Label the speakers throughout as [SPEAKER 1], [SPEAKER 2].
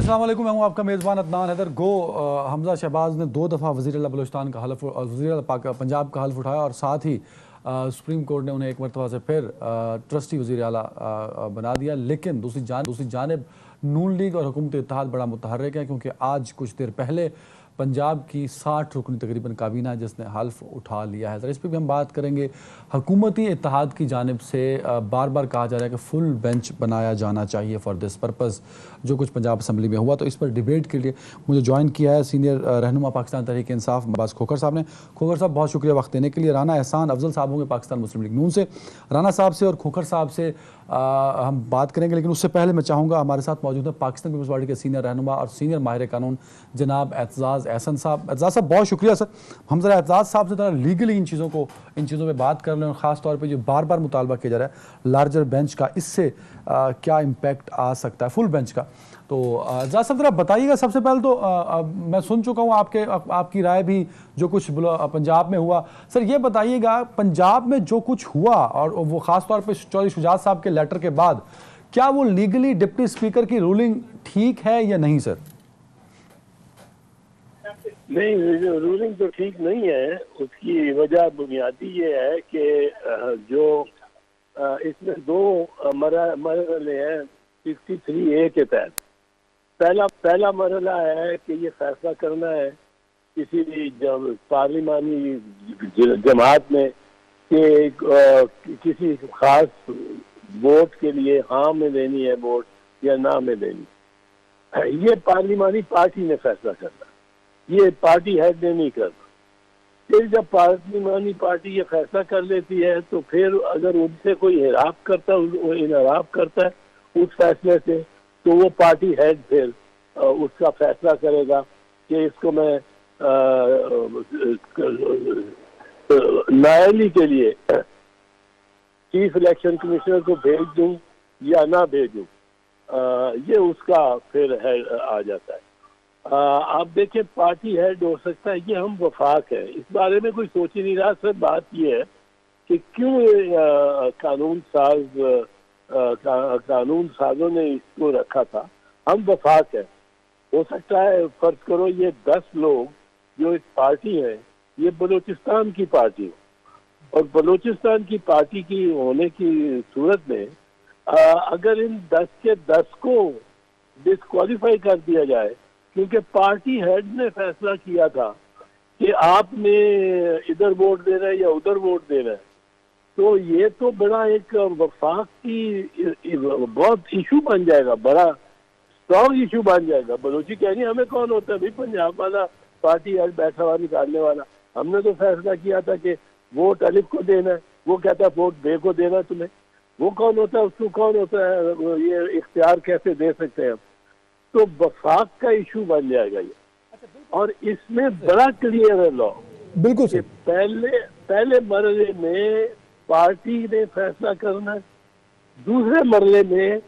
[SPEAKER 1] अस्सलाम वालेकुम, मैं हूं आपका मेज़बान अदनान हैदर। हमजा शहबाज ने 2 दफ़ा वज़ीर आला बलूचिस्तान का हल्फ और वज़ीर आला पंजाब का हल्फ उठाया और साथ ही सुप्रीम कोर्ट ने उन्हें एक मरतबा से फिर ट्रस्टी वज़ीर आला बना दिया। लेकिन दूसरी जानिब नून लीग और हुकूमत इत्तेहाद बड़ा मुतहर्रिक है, क्योंकि आज कुछ देर पहले पंजाब की 60 रुकनी तकरीबन काबीना है जिसने हल्फ उठा लिया है। इस पर भी हम बात करेंगे। हुकूमती इत्तेहाद की जानिब से बार बार कहा जा रहा है कि फुल बेंच बनाया जाना चाहिए फॉर दिस पर्पज़, जो कुछ पंजाब असम्बली में हुआ। तो इस पर डिबेट के लिए मुझे ज्वाइन किया है सीनियर रहनुमा पाकिस्तान तहरीक इंसाफ अब्बास खोखर साहब ने। खोखर साहब, बहुत शुक्रिया वक्त देने के लिए। राना एहसान अफजल साहब होंगे पाकिस्तान मुस्लिम लीग नून से। राना साहब से और खोखर साहब से हम बात करेंगे, लेकिन उससे पहले मैं चाहूँगा, हमारे साथ मौजूद है पाकिस्तान पीपल्स पार्टी के सीनियर रहनुमा और सीनियर माहिर कानून जनाब एतजाज़ एहसन साहब। एतजाज़ साहब, बहुत शुक्रिया सर। हम ज़रा एतजाज़ साहब से ज़रा लीगली इन चीज़ों पर बात कर लें, और ख़ास तौर पर जो बार बार मुतालबा किया जा रहा है लार्जर बेंच का, इससे क्या इम्पैक्ट आ सकता है फुल बेंच का। तो एतजाज़ साहब ज़रा बताइएगा। सबसे पहले तो मैं सुन चुका हूँ आपकी राय भी, जो कुछ पंजाब में हुआ। सर ये बताइएगा, पंजाब में जो कुछ हुआ और वो ख़ास तौर पे चौधरी शुजात साहब के लेटर के बाद, क्या वो लीगली डिप्टी स्पीकर की रूलिंग ठीक है या नहीं सर?
[SPEAKER 2] नहीं, रूलिंग तो ठीक नहीं है। उसकी वजह बुनियादी ये है कि जो इसमें 2 मरहले हैं 63A के तहत। पहला मरहला है कि ये फैसला करना है किसी भी पार्लिमानी जमात में कि किसी खास वोट के लिए हाँ में देनी है वोट या ना में देनी है। ये पार्लिमानी पार्टी ने फैसला करना, ये पार्टी हेड ने नहीं करना। फिर जब पार्लिमानी पार्टी ये फैसला कर लेती है, तो फिर अगर उनसे कोई इनहराफ करता है उस फैसले से, तो वो पार्टी हेड फिर उसका फैसला करेगा कि इसको मैं नायली के लिए चीफ इलेक्शन कमिश्नर को भेज दूं या ना भेजूं। ये उसका फिर हेड आ जाता है। आप देखें, पार्टी हेड हो सकता है, ये हम वफाक है, इस बारे में कोई सोच ही नहीं रहा। सर बात ये है कि क्यों कानून साजों ने इसको रखा था। हम वफाक है। हो सकता है फर्ज करो ये 10 लोग जो इस पार्टी है, ये बलूचिस्तान की पार्टी हो, और बलूचिस्तान की पार्टी की होने की सूरत में अगर इन 10 के 10 को डिस्क्वालीफाई कर दिया जाए, क्योंकि पार्टी हेड ने फैसला किया था कि आपने इधर वोट देना है या उधर वोट देना है, तो ये तो बड़ा एक वफाक की बहुत इशू बन जाएगा, बड़ा स्ट्रॉन्ग इशू बन जाएगा। बलूची कह रही है हमें कौन होता है भाई पंजाब वाला पार्टी हेड बैठा हुआ निकालने वाला, हमने तो फैसला किया था कि वोट अलिफ को देना है, वो कहता है वोट बे को देना तुम्हें। वो कौन होता है, उसको कौन होता है, ये इख्तियार कैसे दे सकते हैं हम? तो वफाक का इशू बन जाएगा ये। और इसमें बड़ा क्लियर है लॉ,
[SPEAKER 1] बिल्कुल
[SPEAKER 2] कि पहले मरहले में पार्टी ने फैसला करना है, दूसरे मरहले में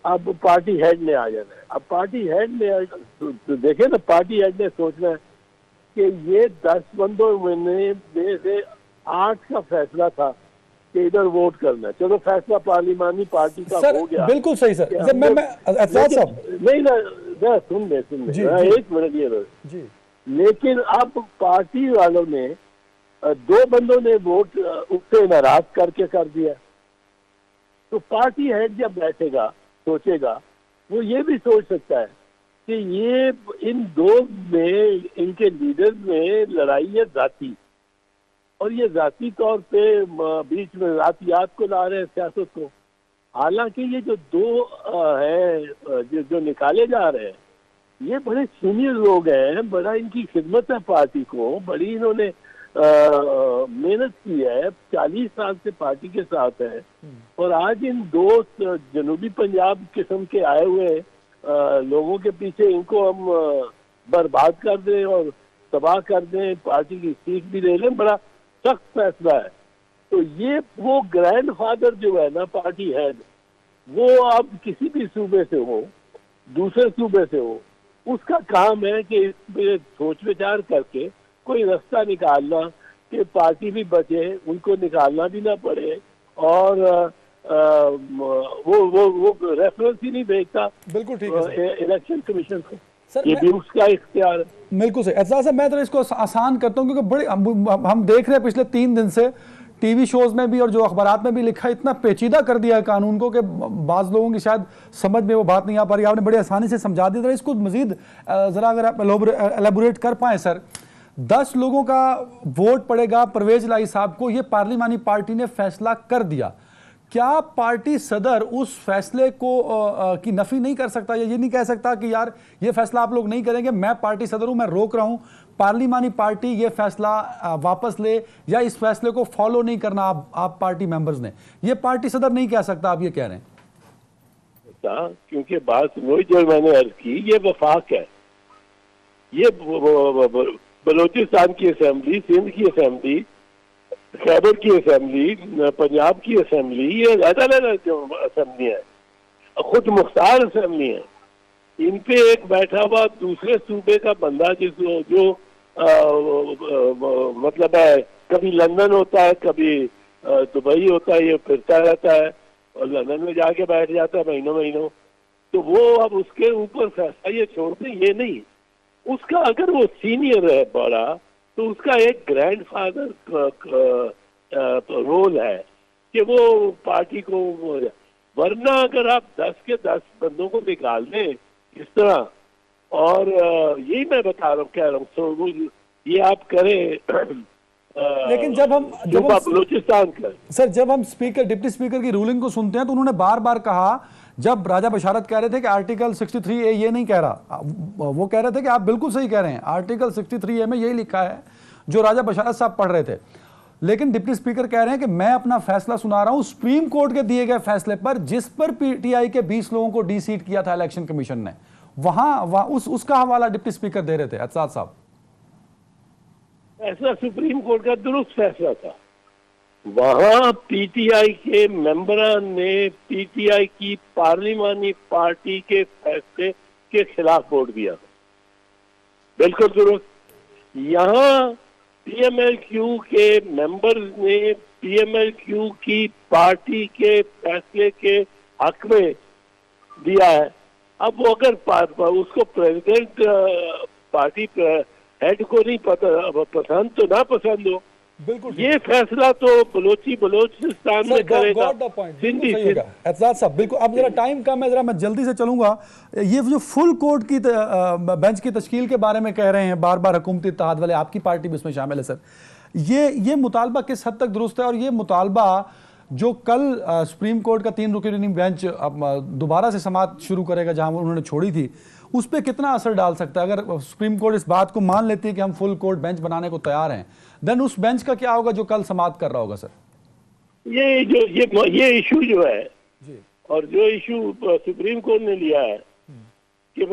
[SPEAKER 2] अब पार्टी हेड ने आ जाना है। अब पार्टी हेड ने तो देखे ना, पार्टी हेड ने सोचना है कि ये 10 बंदों में से 8 का फैसला था कि इधर वोट करना है। चलो फैसला पार्लिमानी पार्टी का
[SPEAKER 1] सर,
[SPEAKER 2] हो गया।
[SPEAKER 1] बिल्कुल सही सर।
[SPEAKER 2] नहीं ना, सुन ले एक मिनट ये जी। लेकिन अब पार्टी वालों ने 2 बंदों ने वोट उससे नाराज करके कर दिया, तो पार्टी हेड जब बैठेगा सोचेगा, वो ये भी सोच सकता है कि ये इन 2 में, इनके लीडर में लड़ाई है जाती, और ये जाती तौर पे बीच में जातियात को ला रहे हैं सियासत को। हालांकि ये जो 2 हैं जो निकाले जा रहे हैं, ये बड़े सीनियर लोग हैं, बड़ा इनकी खिदमत है पार्टी को, बड़ी इन्होंने मेहनत की है, 40 साल से पार्टी के साथ है। और आज इन 2 जनूबी पंजाब किस्म के आए हुए लोगों के पीछे इनको हम बर्बाद कर दें और तबाह कर दें, पार्टी की सीट भी ले लें, बड़ा सख्त फैसला है। तो ये वो ग्रैंड फादर जो है ना पार्टी हेड, वो अब किसी भी सूबे से हो, दूसरे सूबे से हो, उसका काम है कि इसमें सोच विचार करके कोई रास्ता निकालना कि पार्टी भी बचे, उनको निकालना भी ना पड़े, और वो रेफरेंस ही नहीं भेजता
[SPEAKER 1] बिल्कुल ठीक है
[SPEAKER 2] इलेक्शन कमीशन को।
[SPEAKER 1] सर।
[SPEAKER 2] ये भी उसका इख्तियार है।
[SPEAKER 1] बिल्कुल सही। एहसास साहब, मैं तो इसको आसान करता हूँ क्योंकि बड़े हम देख रहे हैं पिछले 3 दिन से टीवी शोज में भी और जो अखबारात में भी लिखा है, इतना पेचीदा कर दिया है कानून को कि बाज लोगों की शायद समझ में वो बात नहीं आ पा रही। आपने बड़ी आसानी से समझा दी। इसको मजीद ज़रा अगर आप एलेबोरेट कर पाएँ सर। 10 लोगों का वोट पड़ेगा परवेज इलाही साहब को, ये पार्लिमानी पार्टी ने फैसला कर दिया। क्या पार्टी सदर उस फैसले को की नफी नहीं कर सकता, या ये नहीं कह सकता कि यार ये फैसला आप लोग नहीं करेंगे, मैं पार्टी सदर हूं, मैं रोक रहा हूं, पार्लिमानी पार्टी ये फैसला वापस ले, या इस फैसले को फॉलो नहीं करना आप पार्टी मेंबर्स ने, ये पार्टी सदर नहीं कह सकता, आप ये कह रहे हैं?
[SPEAKER 2] क्योंकि बात वही जो मैंने अर्ज की, ये वफाक है। ये बलूचिस्तान की असेंबली, सिंध की असेंबली, खैबर की असेंबली, पंजाब की असेंबली, ये अलग-अलग जो असेंबली है, खुद मुख्तार असेंबली है। इन पे एक बैठा हुआ दूसरे सूबे का बंदा जिसको जो मतलब है, कभी लंदन होता है, कभी दुबई होता है, ये फिरता रहता है और लंदन में जाके बैठ जाता है महीनों। तो वो अब उसके ऊपर फैसला ये छोड़ते, ये नहीं। उसका अगर वो सीनियर है बड़ा, तो उसका एक ग्रैंडफादर रोल है कि वो पार्टी को, वरना अगर आप 10 के 10 बंदों को निकाल दें इस तरह, और यही मैं बता रहा हूँ, कह रहा हूँ, तो ये आप करें।
[SPEAKER 1] लेकिन जब हम
[SPEAKER 2] बलूचिस्तान का
[SPEAKER 1] सर, जब हम डिप्टी स्पीकर की रूलिंग को सुनते हैं तो उन्होंने बार बार कहा, जब राजा बशारत कह रहे थे कि आर्टिकल 63A ये नहीं कह रहा, वो कह रहे थे कि आप बिल्कुल सही कह रहे हैं, आर्टिकल 63A में यही लिखा है जो राजा बशारत साहब पढ़ रहे थे। लेकिन डिप्टी स्पीकर कह रहे हैं कि मैं अपना फैसला सुना रहा हूं सुप्रीम कोर्ट के दिए गए फैसले पर, जिस पर पीटीआई के 20 लोगों को डी-सीट किया था इलेक्शन कमीशन ने। वहां उसका हवाला डिप्टी स्पीकर दे रहे थे एहसास साहब।
[SPEAKER 2] ऐसा सुप्रीम कोर्ट का दुरुस्त फैसला था। वहां पीटीआई के मेंबरान ने पीटीआई की पार्लिमानी पार्टी के फैसले के खिलाफ वोट दिया, बिल्कुल दुरुस्त। यहाँ पीएमएलक्यू के मेंबर्स ने पीएमएलक्यू की पार्टी के फैसले के हक में दिया है। अब वो अगर उसको प्रेसिडेंट पार्टी हेड को नहीं पसंद तो ना पसंद हो, बिल्कुल ये फैसला तो बलूचिस्तान में करेगा।
[SPEAKER 1] एहसास साहब बिल्कुल। अब जरा टाइम कम है, जरा मैं जल्दी से चलूंगा। ये जो फुल कोर्ट की बेंच की तश्कील के बारे में कह रहे हैं बार बार हुकूमती इत्तेहाद वाले, आपकी पार्टी भी इसमें शामिल है सर, ये मुतालबा किस हद तक दुरुस्त है? और ये मुतालबा जो कल सुप्रीम कोर्ट का 3 रुकनी बेंच दोबारा से समाअत शुरू करेगा जहां उन्होंने छोड़ी थी, उस पर कितना असर डाल सकता है? अगर सुप्रीम कोर्ट इस बात को मान लेती है कि हम फुल कोर्ट बेंच बनाने को तैयार हैं, देन उस बेंच का क्या होगा जो कल समाअत कर रहा होगा सर?
[SPEAKER 2] ये इशू जो है जी, और जो इशू सुप्रीम कोर्ट ने लिया है कि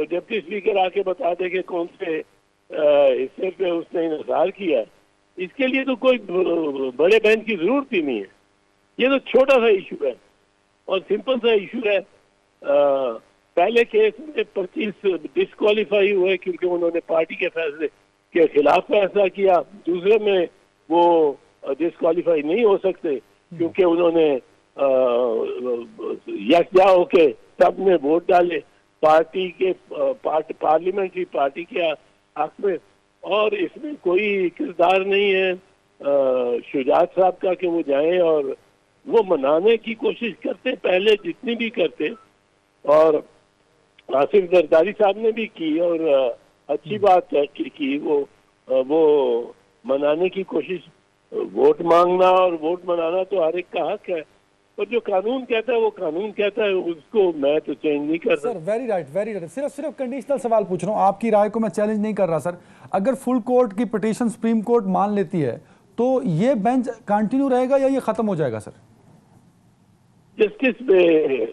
[SPEAKER 2] डिप्टी स्पीकर आके बता दे कि कौन से हिस्से पे उसने इंतजार किया, इसके लिए तो कोई बड़े बेंच की जरूरत ही नहीं है। ये तो छोटा सा इशू है और सिंपल सा इशू है। पहले केस में 25 डिस्क्वालीफाई हुए क्योंकि उन्होंने पार्टी के फैसले के खिलाफ फैसला किया। दूसरे में वो डिस्क्वालीफाई नहीं हो सकते क्योंकि उन्होंने यकजा होके सबने वोट डाले पार्टी के पार्लियामेंट्री पार्टी के हक में, और इसमें कोई किरदार नहीं है शुजात साहब का कि वो जाएं और वो मनाने की कोशिश करते, पहले जितनी भी करते, और आसिफ जरदारी साहब ने भी की और अच्छी बात है कि वो मनाने की कोशिश। वोट मांगना और वोट मनाना तो हर एक का हक है, और जो कानून कहता है वो कानून कहता है, उसको मैं तो चेंज नहीं कर रहा।
[SPEAKER 1] Sir very right. सिर्फ कंडीशनल सवाल पूछ रहा हूँ, आपकी राय को मैं चैलेंज नहीं कर रहा सर। अगर फुल कोर्ट की पिटीशन सुप्रीम कोर्ट मान लेती है तो ये बेंच कंटिन्यू रहेगा या ये खत्म हो जाएगा सर?
[SPEAKER 2] जस्टिस पे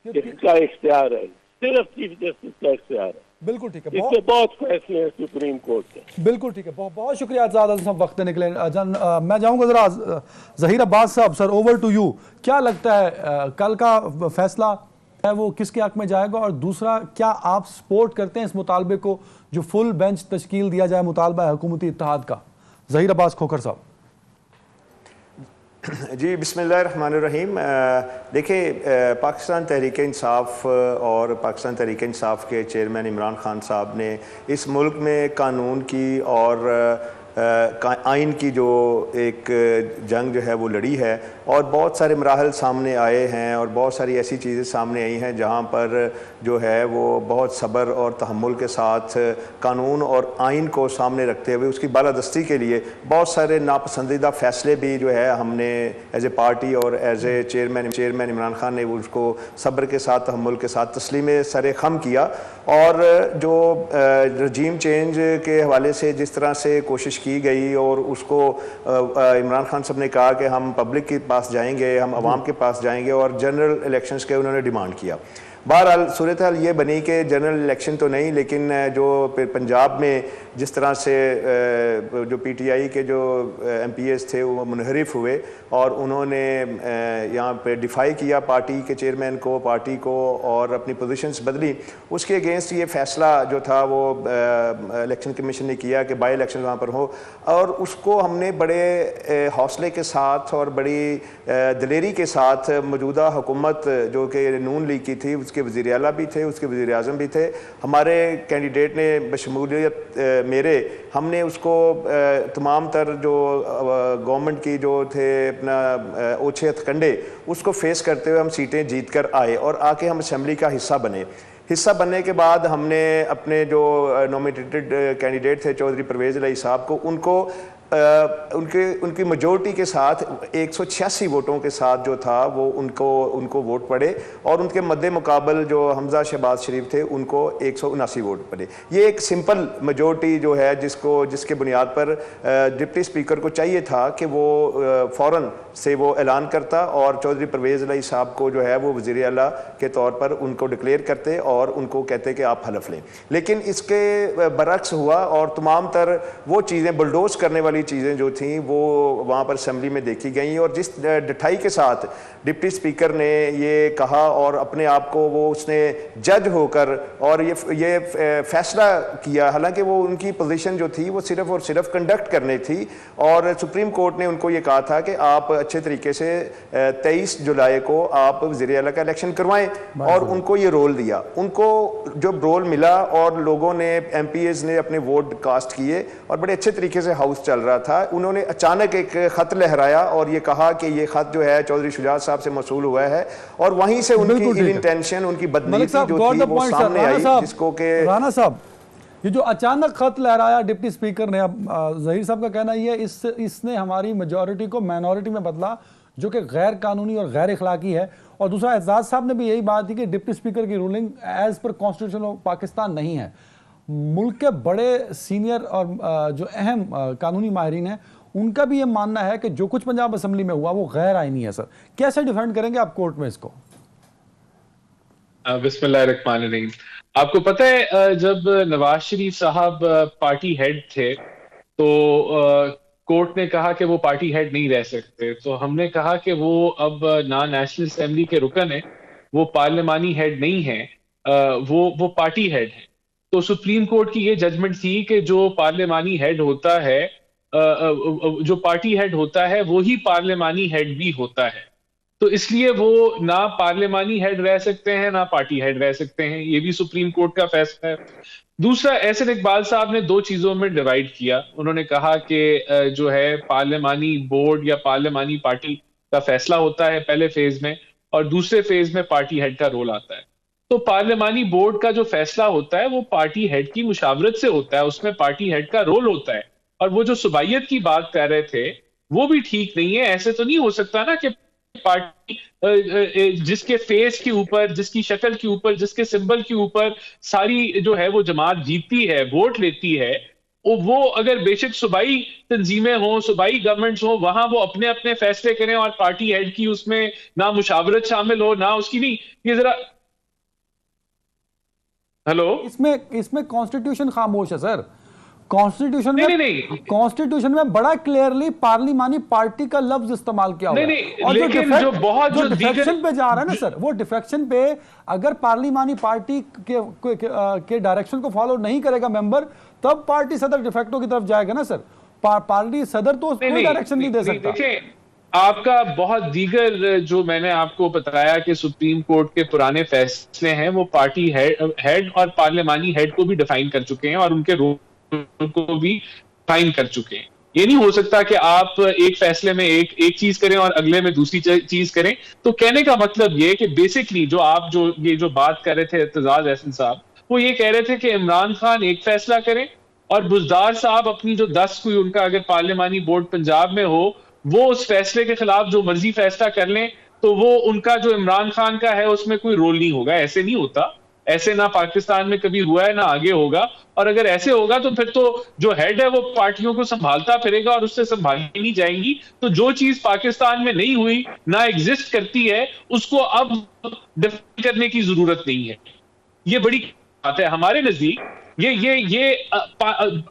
[SPEAKER 2] इसका इख्तियार है, सिर्फ चीफ जस्टिस का इख्तियार है।
[SPEAKER 1] बिल्कुल ठीक है,
[SPEAKER 2] इससे बहुत फैसले हैं सुप्रीम कोर्ट के।
[SPEAKER 1] बिल्कुल ठीक है, बहुत शुक्रिया आजाद वक्त देने के लिए। मैं जाऊंगा जरा Zaheer Abbas sahab, sir over to you. क्या लगता है कल का फैसला है वो किसके हक में जाएगा? और दूसरा, क्या आप सपोर्ट करते हैं इस मुतालबे को जो फुल बेंच तश्कील दिया जाए, मुतालबा है हुकूमती इत्तेहाद का? जहीर अब्बास खोखर साहब।
[SPEAKER 3] जी बिस्मिल्लाहिर्रहमानिर्रहीम। देखिए, पाकिस्तान तहरीक इंसाफ और पाकिस्तान तहरीक इंसाफ के चेयरमैन इमरान खान साहब ने इस मुल्क में कानून की और आइन की जो एक जंग जो है वो लड़ी है, और बहुत सारे मराहल सामने आए हैं और बहुत सारी ऐसी चीज़ें सामने आई हैं जहाँ पर जो है वो बहुत सब्र और तहम्मुल के साथ कानून और आइन को सामने रखते हुए उसकी बालादस्ती के लिए बहुत सारे नापसंदीदा फ़ैसले भी जो है हमने एज ए पार्टी और as a chairman Imran Khan ने उसको सब्र के साथ तहम्मुल के साथ तस्लीम सर खम किया। और जो रजीम चेंज के हवाले से जिस तरह से कोशिश की गई और उसको इमरान खान साहब ने कहा कि हम पब्लिक के पास जाएंगे, हम आवाम के पास जाएंगे, और जनरल इलेक्शंस के उन्होंने डिमांड किया। बहरहाल सूरत हाल ये बनी कि जनरल इलेक्शन तो नहीं, लेकिन जो फिर पंजाब में जिस तरह से जो पीटीआई के जो एमपीएस थे वो मुनहरिफ हुए और उन्होंने यहाँ पे डिफाई किया पार्टी के चेयरमैन को, पार्टी को, और अपनी पोजीशंस बदली, उसके अगेंस्ट ये फैसला जो था वो इलेक्शन कमीशन ने किया कि बाई इलेक्शन वहाँ पर हो। और उसको हमने बड़े हौसले के साथ और बड़ी दलेरी के साथ मौजूदा हुकूमत जो कि नून लीग की थी, उसके वज़ीर आला भी थे, उसके वज़ीर आज़म भी थे, हमारे कैंडिडेट ने बशमूलियत मेरे, हमने उसको तमाम तर जो गवर्नमेंट की जो थे अपना ओछे हथकंडे, उसको फेस करते हुए हम सीटें जीत कर आए और आके हम असम्बली का हिस्सा बने। हिस्सा बनने के बाद हमने अपने जो नॉमिनेटेड कैंडिडेट थे चौधरी परवेज़ इलाही साहब को, उनको उनकी मेजोरिटी के साथ 186 वोटों के साथ जो था वो उनको वोट पड़े, और उनके मद्दे मुकाबल जो हमजा शहबाज शरीफ थे उनको 179 वोट पड़े। ये एक सिंपल मेजोरिटी जो है जिसके बुनियाद पर डिप्टी स्पीकर को चाहिए था कि वो फ़ौरन से वो ऐलान करता और चौधरी परवेज़ इलाही साहब को जो है वो वज़ीर आला के तौर पर उनको डिक्लेयर करते और उनको कहते कि आप हलफ लें। लेकिन इसके बरक्स हुआ और तमाम तर वो चीज़ें बुलडोज करने वाली चीज़ें जो थी वो वहाँ पर असम्बली में देखी गई, और जिस डठाई के साथ डिप्टी स्पीकर ने ये कहा और अपने आप को वो उसने जज होकर और ये फैसला किया, हालांकि वो उनकी पोजीशन जो थी वो सिर्फ और सिर्फ कंडक्ट करने थी, और सुप्रीम कोर्ट ने उनको ये कहा था कि आप अच्छे तरीके से 23 जुलाई को आप वज़ीर आला का इलेक्शन करवाएं, और उनको ये रोल दिया। उनको जब रोल मिला और लोगों ने, एमपीएस ने अपने वोट कास्ट किए और बड़े अच्छे तरीके से हाउस चल रहा था, उन्होंने अचानक एक खत लहराया और ये कहा कि ये खत जो है चौधरी शुजात साहब से मौसूल हुआ है, और वहीं से उनकी इल इंटेंशन, उनकी बदनीति जो थी वो सामने आई, जिसको कि
[SPEAKER 1] राणा साहब ये जो अचानक खत लहराया डिप्टी स्पीकर ने, अब जहीर साहब का कहना ये इसने हमारी मेजॉरिटी को माइनॉरिटी में बदला, जो कि गैर कानूनी और गैर इखलाकी है। और दूसरा, एजाज साहब ने भी यही बात की कि डिप्टी स्पीकर की ruling as per constitution of Pakistan नहीं है। मुल्क के बड़े सीनियर और जो अहम कानूनी माहिरीन हैं उनका भी ये मानना है कि जो कुछ पंजाब असम्बली में हुआ वो गैर आईनी है। सर, कैसे डिफेंड करेंगे आप कोर्ट में इसको?
[SPEAKER 4] बिस्मिल्लाहिर्रहमानिर्रहीम। आपको पता है जब नवाज शरीफ साहब पार्टी हेड थे तो कोर्ट ने कहा कि वो पार्टी हेड नहीं रह सकते, तो हमने कहा कि वो अब ना नेशनल असेंबली के रुकन है, वो पार्लिमानी हेड नहीं है, वो पार्टी हेड है। तो सुप्रीम कोर्ट की ये जजमेंट थी कि जो पार्लिमानी हेड होता है, जो पार्टी हेड होता है वो ही पार्लिमानी हेड भी होता है, तो इसलिए वो ना पार्लिमानी हेड रह सकते हैं ना पार्टी हेड रह सकते हैं। ये भी सुप्रीम कोर्ट का फैसला है। दूसरा, एहसन इकबाल साहब ने दो चीजों में डिवाइड किया। उन्होंने कहा कि जो है पार्लिमानी बोर्ड या पार्लिमानी पार्टी का फैसला होता है पहले फेज में, और दूसरे फेज में पार्टी हेड का रोल आता है। तो पार्लिमानी बोर्ड का जो फैसला होता है वो पार्टी हेड की मुशावरत से होता है, उसमें पार्टी हेड का रोल होता है। और वो जो सुबाइयत की बात कर रहे थे वो भी ठीक नहीं है। ऐसे तो नहीं हो सकता ना कि पार्टी जिसके फेस के ऊपर, जिसकी शक्ल के ऊपर, जिसके सिंबल के ऊपर सारी जो है वो जमात जीतती है, वोट लेती है, वो अगर बेशक सूबाई तंजीमें हों, सूबाई गवर्नमेंट्स हों, वहां वो अपने अपने फैसले करें और पार्टी हेड की उसमें ना मुशावरत शामिल हो ना उसकी। नहीं, ये जरा हेलो,
[SPEAKER 1] इसमें कॉन्स्टिट्यूशन खामोश है सर। कॉन्स्टिट्यूशन में बड़ा क्लियरली पार्लिमानी पार्टी का लफ्ज इस्तेमाल किया हुआ है। और जो डिफेक्शन पे जा रहा है ना सर, वो डिफेक्शन पे अगर पार्लिमानी पार्टी के डायरेक्शन को फॉलो नहीं करेगा मेंबर, तब पार्टी सदर डिफेक्टो की तरफ जाएगा ना सर। पार्टी सदर तो कोई डायरेक्शन नहीं दे सकता।
[SPEAKER 4] आपका बहुत दीगर जो मैंने आपको बताया कि सुप्रीम कोर्ट के पुराने फैसले हैं वो पार्टी हेड और पार्लियामानी हेड को भी डिफाइन कर चुके हैं और उनके रोल को भी डिफाइन कर चुके हैं। ये नहीं हो सकता कि आप एक फैसले में एक चीज करें और अगले में दूसरी चीज करें। तो कहने का मतलब ये कि बेसिकली ये जो बात कर रहे थे एतजाज अहसन साहब, वो ये कह रहे थे कि इमरान खान एक फैसला करें और बुज़दार साहब अपनी जो 10 कोई उनका अगर पार्लियामानी बोर्ड पंजाब में हो, वो उस फैसले के खिलाफ जो मर्जी फैसला कर लें, तो वो उनका जो इमरान खान का है उसमें कोई रोल नहीं होगा। ऐसे नहीं होता, ऐसे ना पाकिस्तान में कभी हुआ है ना आगे होगा। और अगर ऐसे होगा तो फिर तो जो हेड है वो पार्टियों को संभालता फिरेगा और उससे संभाली नहीं जाएंगी। तो जो चीज पाकिस्तान में नहीं हुई, ना एग्जिस्ट करती है, उसको अब डिफाइन करने की जरूरत नहीं है। ये बड़ी बात है हमारे नजदीक। ये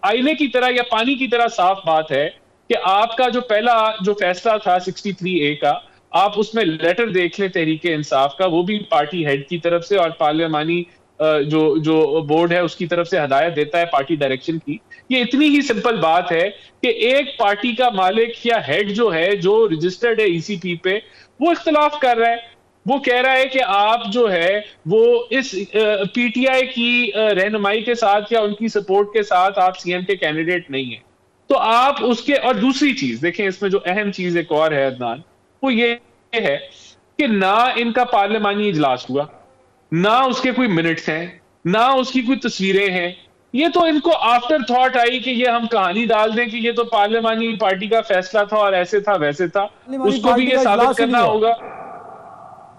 [SPEAKER 4] आईने की तरह या पानी की तरह साफ बात है कि आपका जो पहला जो फैसला था 63A का, आप उसमें लेटर देख लें तहरीके इंसाफ का, वो भी पार्टी हेड की तरफ से और पार्लियामानी जो बोर्ड है उसकी तरफ से हदायत देता है पार्टी डायरेक्शन की। ये इतनी ही सिंपल बात है कि एक पार्टी का मालिक या हेड जो है, जो रजिस्टर्ड है ECP पे, वो इख्तलाफ कर रहा है। वो कह रहा है कि आप जो है वो इस PTI की रहनुमाई के साथ या उनकी सपोर्ट के साथ आप CM के कैंडिडेट नहीं है। तो आप उसके, और दूसरी चीज देखें इसमें जो अहम चीज एक और है अदनान, वो ये है कि ना इनका पार्लियामानी इजलास हुआ, ना उसके कोई मिनट्स हैं, ना उसकी कोई तस्वीरें हैं। ये तो इनको आफ्टर थॉट आई कि ये हम कहानी डाल दें कि ये तो पार्लियामानी पार्टी का फैसला था और ऐसे था वैसे था, उसको भी ये साबित करना होगा।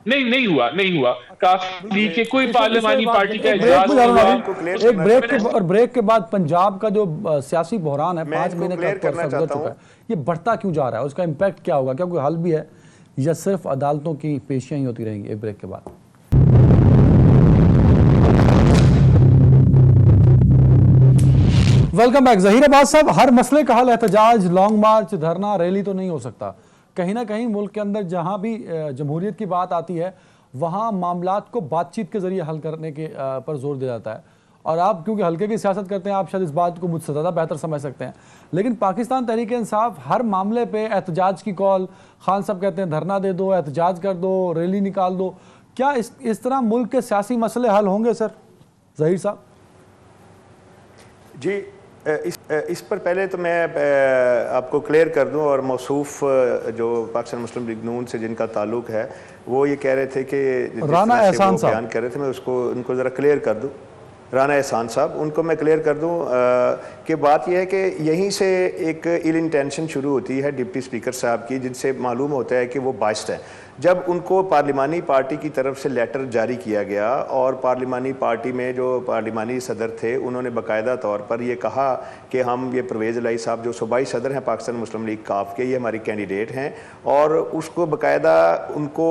[SPEAKER 4] नहीं हुआ काफी कि कोई पार्लियामानी पार्टी का इजलास हुआ।
[SPEAKER 1] एक ब्रेक के बाद पंजाब का जो सियासी बहरान है 5 महीने का गुजर चुका है, ये बढ़ता क्यों जा रहा है? उसका इम्पैक्ट क्या होगा? क्या कोई हल भी है या सिर्फ अदालतों की पेशियां ही होती रहेंगी? एक ब्रेक के बाद वेलकम बैक। ज़हीर अब्बास साहब, हर मसले का हल एहतजाज, लॉन्ग मार्च, धरना, रैली तो नहीं हो सकता। कहीं ना कहीं मुल्क के अंदर जहां भी जमहूरियत की बात आती है वहां मामलात को बातचीत के जरिए हल करने के पर जोर दिया जाता है। और आप क्योंकि हल्के की सियासत करते हैं, आप शायद इस बात को मुझसे ज़्यादा बेहतर समझ सकते हैं। लेकिन पाकिस्तान तहरीक इंसाफ हर मामले पे एहतजाज की कॉल, खान साहब कहते हैं धरना दे दो, एहतजाज कर दो, रैली निकाल दो। क्या इस तरह मुल्क के सियासी मसले हल होंगे सर ज़हीर साहब?
[SPEAKER 3] जी, इस पर पहले तो मैं आपको क्लियर कर दूं, और मौसूफ जो पाकिस्तान मुस्लिम लीग नून से जिनका ताल्लुक है वो ये कह रहे थे कि
[SPEAKER 1] राना एहसान साहब
[SPEAKER 3] बयान कर रहे थे, मैं उनको ज़रा क्लियर कर दूं। राना एहसान साहब, उनको मैं क्लियर कर दूं कि बात यह है कि यहीं से एक इल इंटेंशन शुरू होती है डिप्टी स्पीकर साहब की, जिनसे मालूम होता है कि वो बाइस्ड है। जब उनको पार्लिमानी पार्टी की तरफ से लेटर जारी किया गया और पार्लिमानी पार्टी में जो पार्लिमानी सदर थे उन्होंने बाकायदा तौर पर ये कहा कि हम ये परवेज़ इलाही साहब जो सूबाई सदर हैं पाकिस्तान मुस्लिम लीग काफ के, ये हमारी कैंडिडेट हैं, और उसको बाकायदा उनको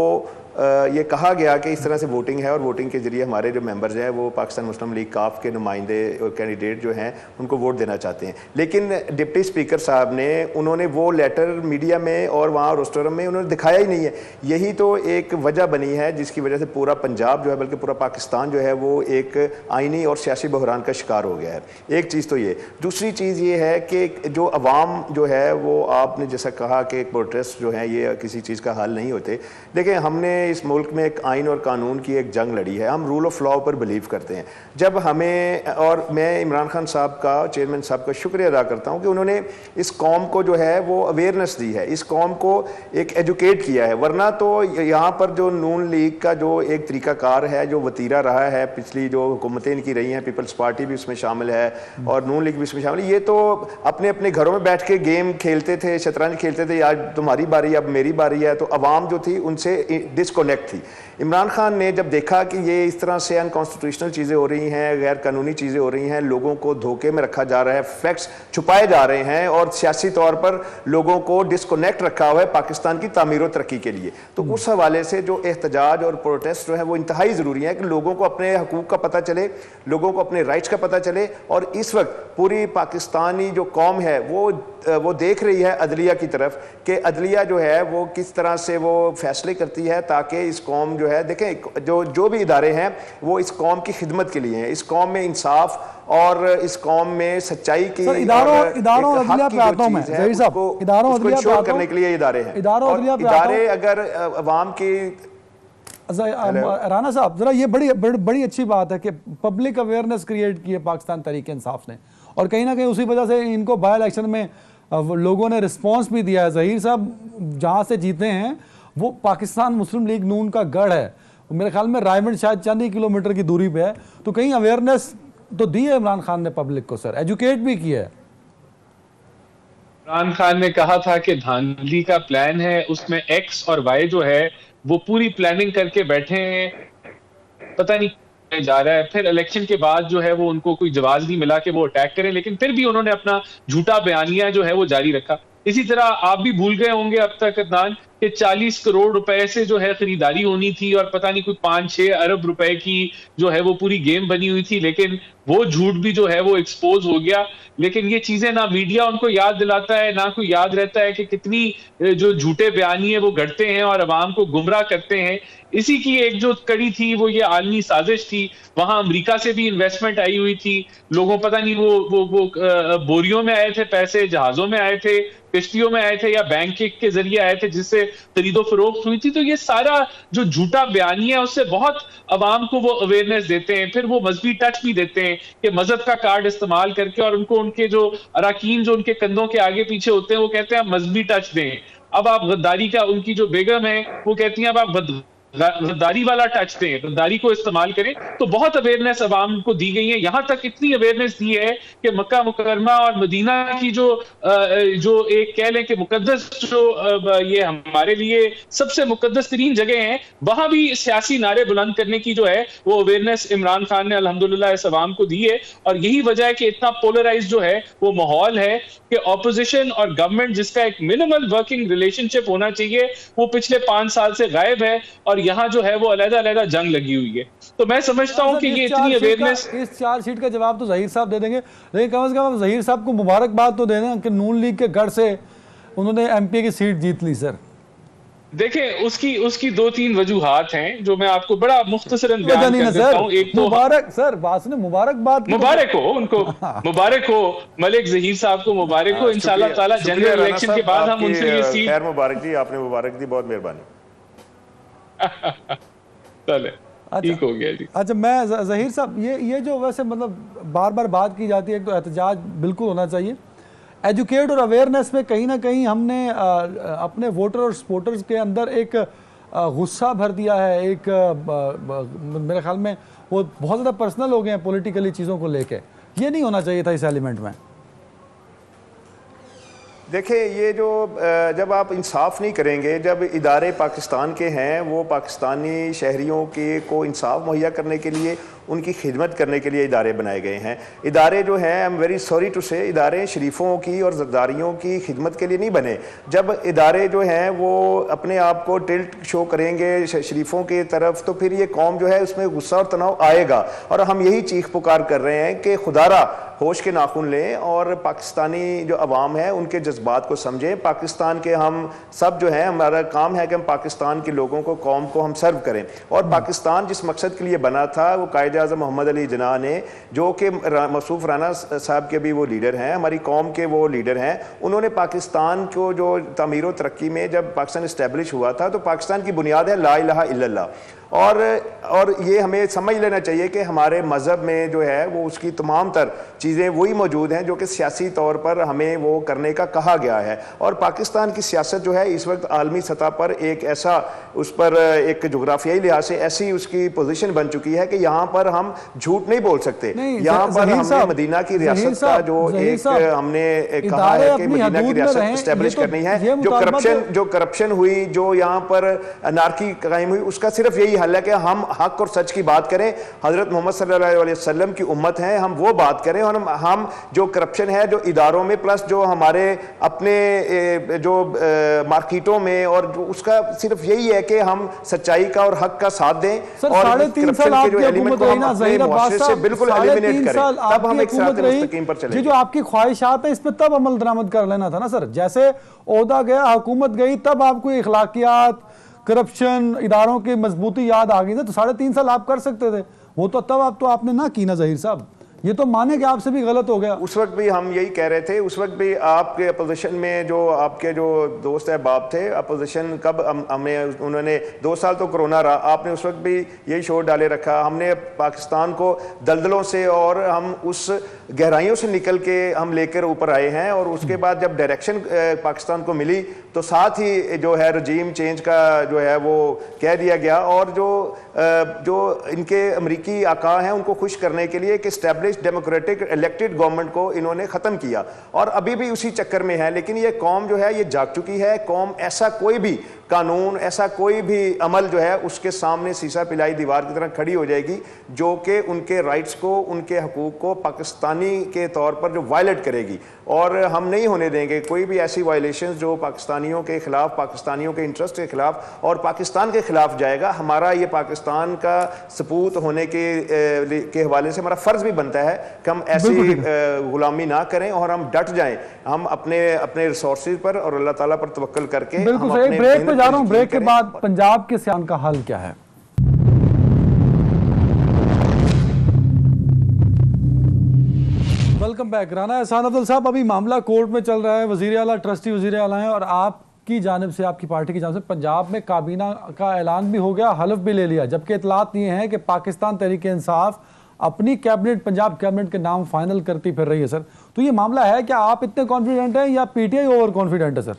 [SPEAKER 3] ये कहा गया कि इस तरह से वोटिंग है और वोटिंग के ज़रिए हमारे जो मेंबर्स हैं वो पाकिस्तान मुस्लिम लीग काफ के नुमाइंदे और कैंडिडेट जो हैं उनको वोट देना चाहते हैं। लेकिन डिप्टी स्पीकर साहब ने उन्होंने वो लेटर मीडिया में और वहाँ रोस्टरम में उन्होंने दिखाया ही नहीं है। यही तो एक वजह बनी है जिसकी वजह से पूरा पंजाब जो है, बल्कि पूरा पाकिस्तान जो है, वो एक आइनी और सियासी बहरान का शिकार हो गया है। एक चीज़ तो ये। दूसरी चीज़ ये है कि जो अवाम जो है वो, आपने जैसा कहा कि प्रोटेस्ट जो है ये किसी चीज़ का हल नहीं होते। देखिए, हमने इस मुल्क में एक आइन और कानून की एक जंग लड़ी है। हम रूल ऑफ लॉ पर बिलीव करते हैं। जब हमें, और मैं इमरान खान साहब का, चेयरमैन साहब का शुक्रिया अदा करता हूं कि उन्होंने इस कौम को जो है वो अवेयरनेस दी है, इस कौम को एक एजुकेट किया है। वरना तो यहाँ पर जो नून लीग का जो एक तरीकाकार है, जो वतीरा रहा है, पिछली जो हुकूमतें इनकी रही हैं, पीपल्स पार्टी भी उसमें शामिल है और नून लीग भी उसमें शामिल है, ये तो अपने अपने घरों में बैठ के गेम खेलते थे, शतरंज खेलते थे, आज तुम्हारी बारी, अब मेरी बारी है। तो अवाम जो थी उनसे डिस्कनेक्ट थी। इमरान खान ने जब देखा कि ये इस तरह से अनकॉन्स्टिट्यूशनल चीज़ें हो रही हैं, गैर कानूनी चीज़ें हो रही हैं, लोगों को धोखे में रखा जा रहा है, फैक्ट्स छुपाए जा रहे हैं और सियासी तौर पर लोगों को डिस्कनेक्ट रखा हुआ है पाकिस्तान की तामीर और तरक्की के लिए, तो उस हवाले से जो एहतजाज और प्रोटेस्ट जो है वो इंतहाई ज़रूरी है कि लोगों को अपने हकूक़ का पता चले, लोगों को अपने राइट्स का पता चले। और इस वक्त पूरी पाकिस्तानी जो कौम है वो देख रही है अदलिया की तरफ कि अदलिया जो है वो किस तरह से वो फैसले करती है, ताकि इस कौम जो है, देखें जो भी इदारे हैं वो इस कौम की खिदमत के लिए हैं, इस कौम में इंसाफ और इस कौम में सच्चाई की
[SPEAKER 1] इदारों अदलिया पे आता हूं मैं ज़हीर साहब, इदारों अदलिया पे
[SPEAKER 3] करने के लिए इदारे हैं। इदारे अगर अवाम की
[SPEAKER 1] राना साहब जरा ये बड़ी अच्छी बात है कि पब्लिक अवेयरनेस क्रिएट की है पाकिस्तान तहरीक इंसाफ ने, और कहीं ना कहीं उसी वजह से इनको बाय इलेक्शन में लोगों ने रिस्पांस भी दिया है। ज़हीर साहब जहां से जीते हैं वो पाकिस्तान मुस्लिम लीग नून का गढ़ है, मेरे ख्याल में रायमंड शायद चंद ही किलोमीटर की दूरी पे है, तो कहीं अवेयरनेस तो दी है इमरान खान ने पब्लिक को सर, एजुकेट भी किया है।
[SPEAKER 4] इमरान खान ने कहा था कि धांधली का प्लान है, उसमें एक्स और वाई जो है वो पूरी प्लानिंग करके बैठे हैं, पता नहीं जा रहा है। फिर इलेक्शन के बाद जो है वो उनको कोई जवाब नहीं मिला कि वो अटैक करें, लेकिन फिर भी उन्होंने अपना झूठा बयानिया जो है वो जारी रखा। इसी तरह आप भी भूल गए होंगे अब तक अदनान कि 40 करोड़ रुपए से जो है खरीदारी होनी थी और पता नहीं कोई 5-6 अरब रुपए की जो है वो पूरी गेम बनी हुई थी, लेकिन वो झूठ भी जो है वो एक्सपोज हो गया। लेकिन ये चीजें ना मीडिया उनको याद दिलाता है, ना कोई याद रहता है कि कितनी जो झूठे बयानी है वो गढ़ते हैं और अवाम को गुमराह करते हैं। इसी की एक जो कड़ी थी वो ये आलमी साजिश थी। वहां अमेरिका से भी इन्वेस्टमेंट आई हुई थी, लोगों पता नहीं वो बोरियों में आए थे पैसे, जहाजों में आए थे, किश्तियों में आए थे या बैंक के जरिए आए थे जिससे खरीदो फरोख्त हुई थी। तो ये सारा जो झूठा बयानी है उससे बहुत अवाम को वो अवेयरनेस देते हैं। फिर वो मजहबी टच भी देते हैं कि मजहब का कार्ड इस्तेमाल करके, और उनको उनके जो अराकीन जो उनके कंधों के आगे पीछे होते हैं वो कहते हैं मजहबी टच दें। अब आप गद्दारी का, उनकी जो बेगम है वो कहती हैं अब आप गद्दारी वाला टच दें, गद्दारी को इस्तेमाल करें। तो बहुत अवेयरनेस अवाम को दी गई है, यहां तक इतनी अवेयरनेस दी है कि मक्का मुकर्रमा और मदीना की जो एक कह लें कि मुकद्दस जो ये हमारे लिए सबसे मुकद्दस तरीन जगह हैं, वहां भी सियासी नारे बुलंद करने की जो है वो अवेयरनेस इमरान खान ने अल्हम्दुलिल्लाह इस अवाम को दी है। और यही वजह है कि इतना पोलराइज जो है वो माहौल है कि ऑपोजिशन और गवर्नमेंट जिसका एक मिनिमल वर्किंग रिलेशनशिप होना चाहिए वो पिछले 5 साल से गायब है, और यहाँ जो है वो अलग-अलग जंग लगी हुई है। तो मैं समझता हूं कि ये इतनी अवेयरनेस,
[SPEAKER 1] इस चार्जशीट का जवाब तो ज़हीर साहब दे देंगे, लेकिन कम से कम ज़हीर साहब को मुबारकबाद तो देना कि नून लीग के गढ़ से उन्होंने एमपी की सीट जीत ली। सर
[SPEAKER 4] देखें उसकी 2-3 वजूहात हैं जो मैं आपको बड़ा मुख्तसरन बयान कर देता हूं। एक तो
[SPEAKER 1] मुबारक सर बात ने मुबारक
[SPEAKER 4] हो उनको, मुबारक हो मलिक ज़हीर साहब को, मुबारक हो। इंशाल्लाह ताला जनरल इलेक्शन के बाद हम उनसे ये सीट,
[SPEAKER 3] खैर मुबारक जी, आपने मुबारक दी, बहुत मेहरबानी।
[SPEAKER 4] चले ठीक हो गया जी।
[SPEAKER 1] अच्छा मैं ज़हीर साहब ये जो वैसे मतलब बार बार बात की जाती है, एक तो एहतजाज बिल्कुल होना चाहिए, एजुकेट और अवेयरनेस में कहीं ना कहीं हमने अपने वोटर और सपोर्टर्स के अंदर एक गुस्सा भर दिया है। एक मेरे ख्याल में वो बहुत ज़्यादा पर्सनल हो गए हैं पॉलिटिकली चीज़ों को लेके, ये नहीं होना चाहिए था इस एलिमेंट में।
[SPEAKER 3] देखिए ये जो जब आप इंसाफ नहीं करेंगे, जब इदारे पाकिस्तान के हैं वो पाकिस्तानी शहरियों के को इंसाफ मुहैया करने के लिए, उनकी खिदमत करने के लिए इदारे बनाए गए हैं। इदारे जो हैं, I am very sorry to say, इदारे शरीफों की और ज़रदारियों की खिदमत के लिए नहीं बने। जब इदारे जो हैं वो अपने आप को टिल्ट शो करेंगे शरीफों की तरफ, तो फिर ये कौम जो है उसमें गुस्सा और तनाव आएगा। और हम यही चीख पुकार कर रहे हैं कि खुदारा होश के नाखून लें और पाकिस्तानी जो अवाम है उनके जज्बात को समझें। पाकिस्तान के हम सब जो है, हमारा काम है कि हम पाकिस्तान के लोगों को, कौम को हम सर्व करें। और पाकिस्तान जिस मकसद के लिए बना था वो कायदे आज़म मोहम्मद अली जिन्ना ने, जो कि मसूफ राना साहब के भी वो लीडर हैं, हमारी कौम के वो लीडर हैं, उन्होंने पाकिस्तान को जो तामीर व तरक्की में जब पाकिस्तान इस्टेब्लिश हुआ था तो पाकिस्तान की बुनियाद है ला इलाहा इल्लल्लाह। और ये हमें समझ लेना चाहिए कि हमारे मज़हब में जो है वो उसकी तमाम तर चीज़ें वही मौजूद हैं जो कि सियासी तौर पर हमें वो करने का कहा गया है। और पाकिस्तान की सियासत जो है इस वक्त आलमी सतह पर एक ऐसा, उस पर एक जोग्राफियाई लिहाज से ऐसी उसकी पोजीशन बन चुकी है कि यहाँ पर हम झूठ नहीं बोल सकते। यहाँ पर हमने मदीना की रियासत का जो एक हमने कहा है कि मदीना की रियासत इस्टेब्लिश करनी है। जो करप्शन हुई, जो यहाँ पर अनार्की कायम हुई, उसका सिर्फ यही हल है कि हम हक और सच की बात करें। हजरत मोहम्मद सल्लल्लाहु अलैहि वसल्लम की उम्मत है, हम वो बात करें। और हम जो करप्शन है जो इदारों में, प्लस जो हमारे अपने जो मार्केटों में, और जो उसका सिर्फ यही है कि हम सच्चाई का और हक का साथ दें और करप्शन के जो एलिमेंट को हम अपने मुआशरे से बिल्कुल एलिमिनेट करें, तब हम एक सिरात मुस्तकीम पर चलेंगे।
[SPEAKER 1] जो आपकी ख्वाहिशात है इस पर तब अमल दरामद कर लेना था ना सर। जैसे ओहदा गया, हुकूमत गई, तब आपको इखलाकियात, करप्शन, इदारों की मजबूती याद आ गई ना, तो 3.5 साल आप कर सकते थे वो, तो तब आप तो आपने ना की ना ज़हीर साहब, ये तो माने कि आपसे भी गलत हो गया।
[SPEAKER 3] उस वक्त भी हम यही कह रहे थे, उस वक्त भी आपके अपोजिशन में जो आपके जो दोस्त अहबाब थे, अपोजिशन कब हमें उन्होंने 2 साल तो कोरोना रहा, आपने उस वक्त भी यही शोर डाले रखा। हमने पाकिस्तान को दलदलों से और हम उस गहराइयों से निकल के हम लेकर ऊपर आए हैं, और उसके बाद जब डायरेक्शन पाकिस्तान को मिली तो साथ ही जो है रजीम चेंज का जो है वो कह दिया गया, और जो इनके अमरीकी आका हैं उनको खुश करने के लिए एक एस्टेब्लिश डेमोक्रेटिक इलेक्टेड गवर्नमेंट को इन्होंने ख़त्म किया, और अभी भी उसी चक्कर में है। लेकिन ये कौम जो है ये जाग चुकी है। कौम ऐसा कोई भी कानून, ऐसा कोई भी अमल जो है उसके सामने सीसा पिलाई दीवार की तरह खड़ी हो जाएगी, जो कि उनके राइट्स को, उनके हकूक़ को पाकिस्तानी के तौर पर जो वायलेट करेगी। और हम नहीं होने देंगे कोई भी ऐसी वायलेशन जो पाकिस्तानियों के ख़िलाफ़, पाकिस्तानियों के इंटरेस्ट के ख़िलाफ़ और पाकिस्तान के ख़िलाफ़ जाएगा। हमारा ये पाकिस्तान का सपूत होने के हवाले से हमारा फ़र्ज़ भी बनता है कि हम ऐसी गुलामी ना करें और हम डट जाएं, हम अपने रिसोर्सेज पर और अल्लाह ताला पर तवक्कल करके।
[SPEAKER 1] बिल्कुल सही। ब्रेक पे जा रहा हूं, ब्रेक के बाद पंजाब के सियान का हल क्या है? Welcome back. राना एहसान अब्दुल साहब, अभी मामला कोर्ट में चल रहा है, वजीर आला ट्रस्टी वजीर आला हैं, और आपकी जानिब से, आपकी पार्टी की जानिब से पंजाब में काबीना का ऐलान भी हो गया, हलफ भी ले लिया, जबकि इतलात ये है कि पाकिस्तान तहरीक इंसाफ अपनी कैबिनेट, पंजाब कैबिनेट के नाम फाइनल करती फिर रही है सर। तो ये मामला है, क्या आप इतने कॉन्फिडेंट हैं या पीटीआई ओवर कॉन्फिडेंट है सर?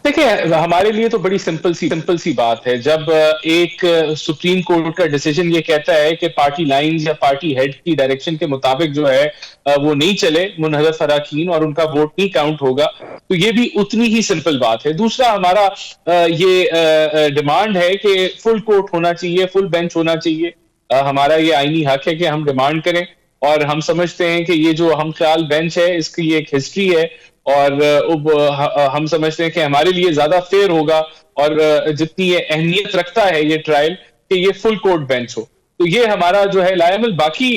[SPEAKER 4] देखिए, हमारे लिए तो बड़ी सिंपल सी बात है। जब एक सुप्रीम कोर्ट का डिसीजन ये कहता है कि पार्टी लाइंस या पार्टी हेड की डायरेक्शन के मुताबिक जो है वो नहीं चले मुनहज़र अरकान और उनका वोट नहीं काउंट होगा, तो ये भी उतनी ही सिंपल बात है। दूसरा, हमारा ये डिमांड है कि फुल कोर्ट होना चाहिए, फुल बेंच होना चाहिए। हमारा ये आईनी हक है कि हम डिमांड करें, और हम समझते हैं कि ये जो हम ख्याल बेंच है इसकी एक हिस्ट्री है, और हम समझते हैं कि हमारे लिए ज्यादा फेयर होगा और जितनी ये अहमियत रखता है ये ट्रायल कि ये फुल कोर्ट बेंच हो, तो ये हमारा जो है लायमल। बाकी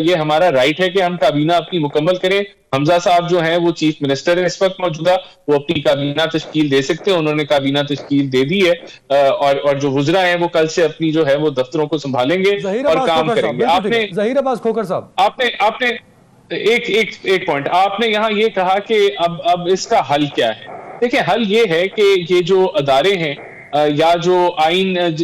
[SPEAKER 4] ये हमारा राइट है कि हम काबीना अपनी मुकम्मल करें। हमजा साहब जो हैं वो चीफ मिनिस्टर है इस वक्त मौजूदा, वो अपनी काबीना तश्कील दे सकते हैं, उन्होंने काबीना तश्कील दे दी है, और जो वुज़रा हैं वो कल से अपनी जो है वो दफ्तरों को संभालेंगे और काम करेंगे। आपने
[SPEAKER 1] ज़हीर अब्बास खोखर साहब,
[SPEAKER 4] आपने एक पॉइंट आपने यहाँ ये कहा कि अब इसका हल क्या है। देखिए, हल ये है कि ये जो अदारे हैं या जो आइन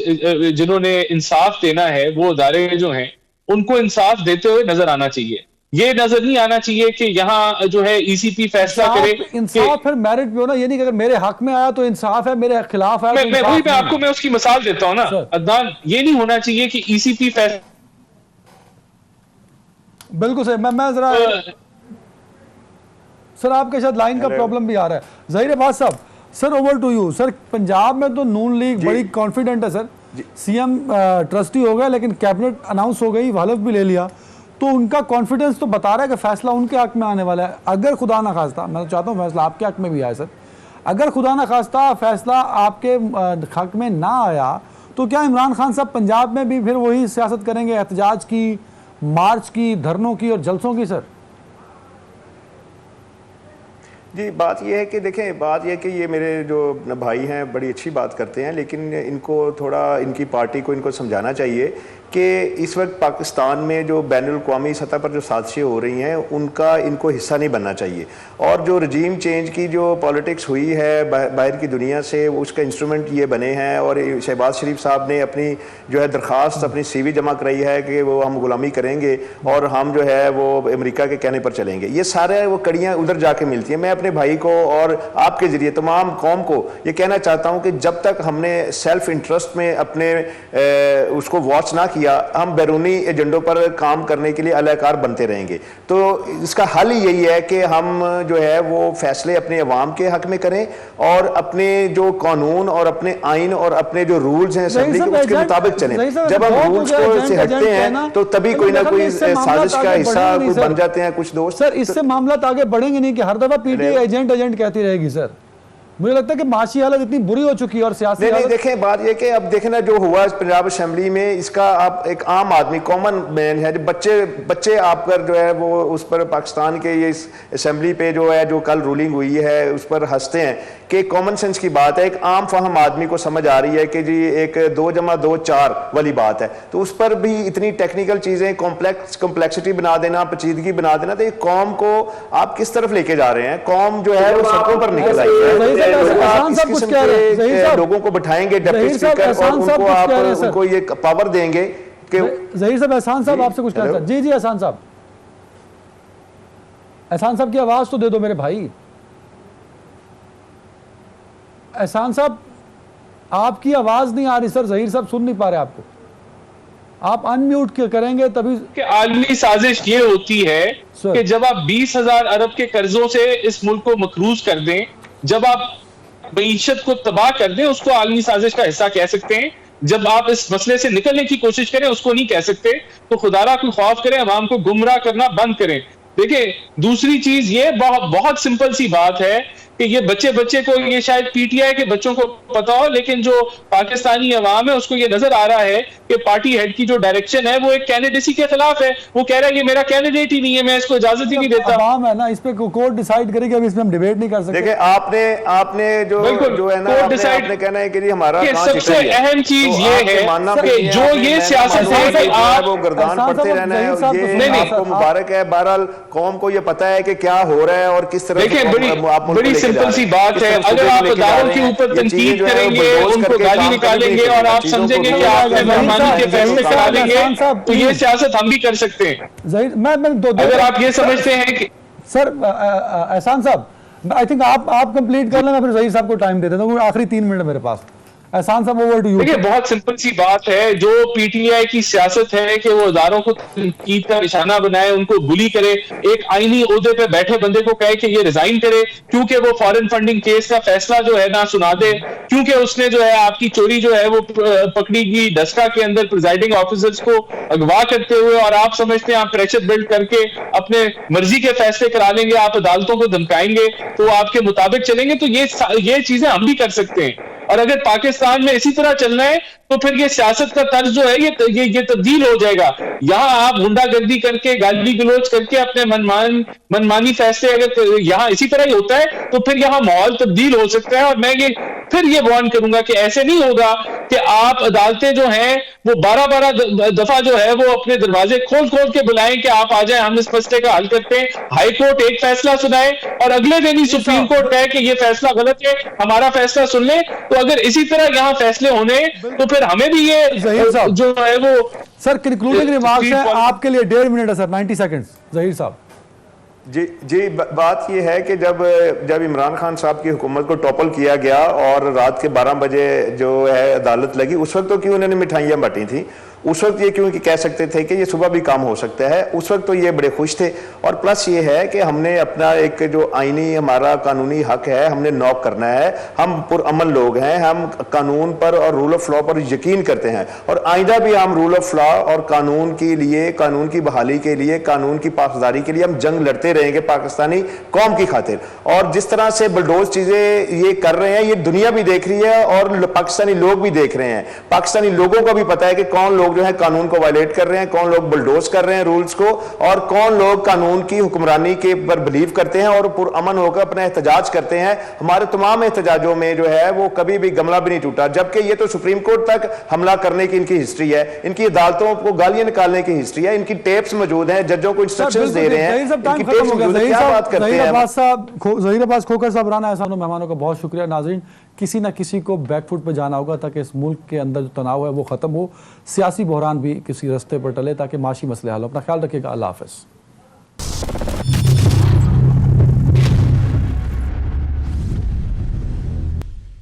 [SPEAKER 4] जिन्होंने इंसाफ देना है, वो अदारे जो हैं उनको इंसाफ देते हुए नजर आना चाहिए। ये नजर नहीं आना चाहिए कि यहाँ जो है ईसीपी फैसला करे।
[SPEAKER 1] इंसाफ फिर मेरिट पे हो ना, ये नहीं कि अगर मेरे हक में आया तो इंसाफ है, मेरे खिलाफ आया तो इंसाफ नहीं।
[SPEAKER 4] मैं उसकी मिसाल देता हूँ ना अदनान, ये नहीं होना चाहिए कि ईसीपी फैसला।
[SPEAKER 1] बिल्कुल सही। मैं जरा सर, आपके शायद लाइन का प्रॉब्लम भी आ रहा है। Zaheer Abbas sahab, sir over to you. Sir, Punjab में तो नून लीग बड़ी कॉन्फिडेंट है सर, सीएम ट्रस्टी हो गया, लेकिन कैबिनेट अनाउंस हो गई, हलफ भी ले लिया, तो उनका कॉन्फिडेंस तो बता रहा है कि फैसला उनके हक में आने वाला है। अगर खुदा ना खास्ता, मैं तो चाहता हूँ फैसला आपके हक में भी आए सर, अगर खुदा ना खास्ता फैसला आपके हक में ना आया तो क्या इमरान खान साहब पंजाब में भी फिर वही सियासत करेंगे, एहतजाज की, मार्च की, धरनों की और जलसों की सर?
[SPEAKER 3] जी, बात यह है कि देखें, बात यह है कि ये मेरे जो भाई हैं बड़ी अच्छी बात करते हैं, लेकिन इनको थोड़ा, इनकी पार्टी को इनको समझाना चाहिए कि इस वक्त पाकिस्तान में जो बैनुल-अक़वामी सतह पर जो साजिशें हो रही हैं उनका इनको हिस्सा नहीं बनना चाहिए। और जो रजीम चेंज की जो पॉलिटिक्स हुई है बाहर की दुनिया से, उसका इंस्ट्रूमेंट ये बने हैं। और शहबाज शरीफ साहब ने अपनी जो है दरख्वास्त, अपनी CV जमा कराई है कि वो हम गुलामी करेंगे और हम जो है वो अमेरिका के कहने पर चलेंगे। ये सारे वो कड़ियाँ उधर जाके मिलती हैं। मैं अपने भाई को और आपके ज़रिए तमाम कौम को ये कहना चाहता हूँ कि जब तक हमने सेल्फ इंटरेस्ट में अपने उसको वॉच ना किया, हम बैरूनी एजेंडों पर काम करने के लिए अलाकार बनते रहेंगे। तो इसका हल यही है कि हम जो है वो फैसले अपने अवाम के हक में करें और अपने जो कानून और अपने आइन और अपने जो रूल्स हैं असेंबली के, उसके मुताबिक चलें। जब हम रूल्स को से हटते हैं तो तभी कोई ना कोई साजिश का हिस्सा बन जाते हैं कुछ दोस्त।
[SPEAKER 1] सर, इससे मामला आगे बढ़ेंगे नहीं कि हर दफा पीटीआई एजेंट कहती रहेगी सर। मुझे लगता है कि माशी हालत इतनी बुरी हो चुकी है और सियासी
[SPEAKER 3] नहीं, देखें, बात ये कि अब देखें ना जो हुआ पंजाब असेंबली में, इसका आप एक आम आदमी, कॉमन मैन है, जो बच्चे आपकर जो है वो उस पर पाकिस्तान के ये असेंबली पे जो है जो कल रूलिंग हुई है उस पर हंसते हैं कि कॉमन सेंस की बात है, एक आम फहम आदमी को समझ आ रही है कि जी एक 2+2 4 वाली बात है, तो उस पर भी इतनी टेक्निकल चीजें, कॉम्प्लेक्सिटी बना देना, पेचीदगी बना देना, तो ये कौम को आप किस तरफ लेके जा रहे हैं? कौम जो है वो सड़कों पर निकल आई है। आप इस किस्म के लोगों को बिठाएंगे डिप्टी स्पीकर और उनको आप उनको ये पावर देंगे कि
[SPEAKER 1] ज़हीर साहब, एहसान साहब आपसे कुछ कहना। जी जी एहसान साहब, एहसान साहब की आवाज तो दे दो मेरे भाई। एहसान साहब आपकी आवाज नहीं आ रही सर, ज़हीर साहब सुन नहीं पा रहे आपको, आप अनम्यूट करेंगे तभी।
[SPEAKER 4] कि आलमी साजिश ये होती है कि जब आप 20,000 अरब के कर्जों से इस मुल्क को मकरूज कर दें, जब आप मईशत को तबाह कर दें, उसको आलमी साजिश का हिस्सा कह सकते हैं। जब आप इस मसले से निकलने की कोशिश करें, उसको नहीं कह सकते। तो खुदारा को खौफ करें, अवाम को गुमराह करना बंद करें। देखिए, दूसरी चीज ये बहुत सिंपल सी बात है कि ये बच्चे को, ये शायद पीटीआई के बच्चों को पता हो, लेकिन जो पाकिस्तानी अवाम है उसको ये नजर आ रहा है कि पार्टी हेड की जो डायरेक्शन है वो एक कैंडिडेसी के खिलाफ है। वो कह रहा है ये मेरा कैंडिडेट ही नहीं है, मैं इसको इजाजत ही नहीं देता।
[SPEAKER 1] अवाम है ना, इस पे कोर्ट डिसाइड करेगी, अब इसमें हम डिबेट नहीं कर सकते।
[SPEAKER 3] देखिए, आपने जो है ना, आपने कहना है कि जी हमारा
[SPEAKER 4] सबसे अहम चीज ये है कि जो ये सियासत है आप
[SPEAKER 3] वो गर्दान पड़ते रहना है, ये आपको मुबारक है। बहरहाल कौम को ये पता है कि क्या हो रहा है और किस तरह।
[SPEAKER 4] देखिए, बड़ी सिंपल सी बात है, अगर आप अदालत के ऊपर तनकीद करेंगे, उनको गाली निकालेंगे और आप समझेंगे कि आपने मनमानी के फैसले करा लेंगे, तो ये सियासत हम भी कर सकते हैं। अगर आप ये समझते हैं कि
[SPEAKER 1] सर एहसान साहब, आई थिंक आप कंप्लीट कर लें, मैं फिर ज़हीर साहब को टाइम दे देता हूँ, आखिरी 3 मिनट मेरे पास। एहसान साहब ओवर टू यू।
[SPEAKER 4] देखिए, बहुत सिंपल सी बात है, जो पीटीआई की सियासत है कि वो अदारों को तनकीद का निशाना बनाए, उनको बुली करे, एक आईनी ओहदे पे बैठे बंदे को कहे कि ये रिजाइन करे क्योंकि वो फॉरेन फंडिंग केस का फैसला जो है ना सुना दे, क्योंकि उसने जो है आपकी चोरी जो है वो पकड़ी गई डस्का के अंदर प्रिजाइडिंग ऑफिसर्स को अगवा करते हुए, और आप समझते हैं आप प्रेशर बिल्ड करके अपने मर्जी के फैसले करा लेंगे, आप अदालतों को धमकाएंगे तो आपके मुताबिक चलेंगे। तो ये चीजें हम भी कर सकते हैं। और अगर पाकिस्तान में इसी तरह चलना है तो फिर ये सियासत का तर्ज जो है ये तब्दील हो जाएगा। यहाँ आप गुंडागर्दी करके, गाली गलोच करके अपने मनमानी फैसले, अगर यहाँ इसी तरह ही होता है तो फिर यहाँ माहौल तब्दील हो सकता है। और मैं ये वार्न करूंगा कि ऐसे नहीं होगा कि आप अदालतें जो हैं वो 12 दफा जो है वो अपने दरवाजे खोल के बुलाएं कि आप आ जाए, हम इस मसले का हल करते हैं। हाई कोर्ट एक फैसला सुनाए और अगले दिन ही सुप्रीम कोर्ट कहे कि ये फैसला गलत है, हमारा फैसला सुन ले। तो अगर इसी तरह यहाँ फैसले होने तो फिर हमें भी ये जो है वो।
[SPEAKER 1] सर कंक्लूडिंग रिमार्क्स है आपके लिए, 1.5 मिनट है सर, 90 सेकंड्स ज़हीर साहब।
[SPEAKER 3] जी बात ये है कि जब इमरान खान साहब की हुकूमत को टॉपल किया गया और रात के 12 बजे जो है अदालत लगी, उस वक्त तो क्यों उन्होंने मिठाइयाँ बांटी थी? उस वक्त ये क्यों कह सकते थे कि ये सुबह भी काम हो सकता है? उस वक्त तो ये बड़े खुश थे। और प्लस ये है कि हमने अपना एक जो आईनी हमारा कानूनी हक है हमने नॉक करना है। हम पुरअमन लोग हैं, हम कानून पर और रूल ऑफ लॉ पर यकीन करते हैं और आइंदा भी हम रूल ऑफ लॉ और कानून के लिए, कानून की बहाली के लिए, कानून की पासदारी के लिए हम जंग लड़ते रहेंगे पाकिस्तानी कौम की खातिर। और जिस तरह से बुलडोज चीजें ये कर रहे हैं ये दुनिया भी देख रही है और पाकिस्तानी लोग भी देख रहे हैं। पाकिस्तानी लोगों को भी पता है कि कौन लोग जो है कानून को वायलेट कर रहे हैं, कौन लोग बुलडोज कर रहे हैं रूल्स को, और कौन लोग कानून की हुक्मरानी के पर बिलीव करते हैं और पुरअमन होकर अपना एहतजाज करते हैं। हमारे तमाम एहतजाजों में जो है वो कभी भी गमला भी नहीं टूटा, जबकि ये तो सुप्रीम कोर्ट तक हमला करने की इनकी हिस्ट्री है, इनकी अदालतों को गालियां निकालने की हिस्ट्री है, इनकी टेप्स मौजूद हैं, जजों को इंस्ट्रक्शंस दे रहे हैं, इनकी टेप्स मौजूद हैं। क्या बात करते हैं
[SPEAKER 1] ज़हीर अब्बास खोखर साहब, राना एहसान, मेहमानों का बहुत शुक्रिया। नाज़रीन, किसी ना किसी को बैकफुट पे जाना होगा ताकि इस मुल्क के अंदर जो तनाव है वो ख़त्म हो, सियासी बहरान भी किसी रास्ते पर टले ताकि माशी मसले हल हो। अपना ख्याल रखिएगा। अल्लाह हाफ़िज़।